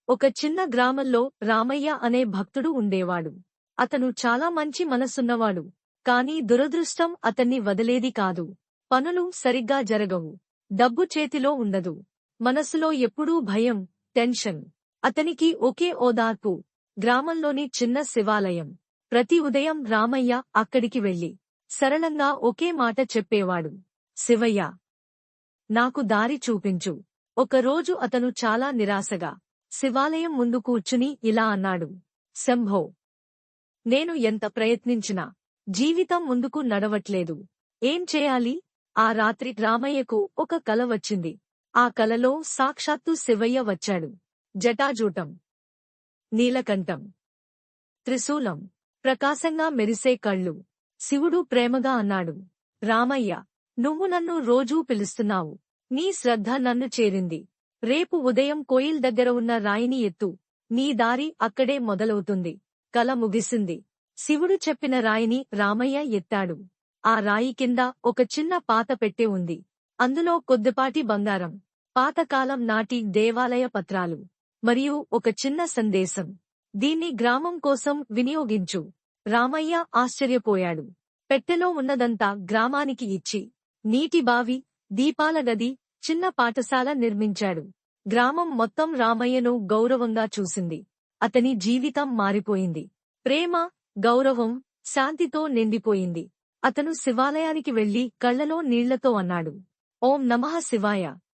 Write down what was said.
ఒక చిన్న గ్రామంలో రామయ్య అనే భక్తుడు ఉండేవాడు. అతను చాలా మంచి మనసున్నవాడు. కాని దురదృష్టం అతన్ని వదిలేది కాదు. పనులు సరిగ్గా జరగవు. డబ్బు చేతిలో ఉండదు. మనసులో ఎప్పుడూ భయం, టెన్షన్. అతనికి ఒకే ఓదార్పు, గ్రామంలోని చిన్న శివాలయం. ప్రతి ఉదయం రామయ్య అక్కడికి వెళ్లి సరళంగా ఒకే మాట చెప్పేవాడు: శివయ్య, నాకు దారి చూపించు. ఒకరోజు అతను చాలా నిరాశగా శివాలయం ముందు కూర్చుని ఇలా అన్నాడు: శంభో, నేను ఎంత ప్రయత్నించినా జీవితం ముందుకు నడవట్లేదు. ఏం చేయాలి? ఆ రాత్రి రామయ్యకు ఒక కల వచ్చింది. ఆ కలలో సాక్షాత్తు శివయ్య వచ్చాడు. జటాజూటం, నీలకంఠం, త్రిశూలం, ప్రకాశంగా మెరిసే కళ్ళు. శివుడు ప్రేమగా అన్నాడు: రామయ్య, నువ్వు నన్ను రోజూ పిలుస్తున్నావు. నీ శ్రద్ధ నన్ను చేరింది. రేపు ఉదయం కోయిల్ దగ్గర ఉన్న రాయిని ఎత్తు. నీ దారి అక్కడే మొదలవుతుంది. కల ముగిసింది. శివుడు చెప్పిన రాయిని రామయ్య ఎత్తాడు. ఆ రాయి కింద ఒక చిన్న పాత పెట్టె ఉంది. అందులో కొద్దిపాటి బంగారం, పాతకాలం నాటి దేవాలయ పత్రాలు మరియు ఒక చిన్న సందేశం. దీన్ని గ్రామం కోసం వినియోగించు. రామయ్య ఆశ్చర్యపోయాడు. పెట్టెలో ఉన్నదంతా గ్రామానికి ఇచ్చి నీటి బావి, దీపాల గది, చిన్న పాఠశాల నిర్మించాడు. గ్రామం మొత్తం రామయ్యను గౌరవంగా చూసింది. అతని జీవితం మారిపోయింది. ప్రేమ, గౌరవం, శాంతితో నిండిపోయింది. అతను శివాలయానికి వెళ్లి కళ్లలో నీళ్లతో అన్నాడు: ఓం నమః శివాయ.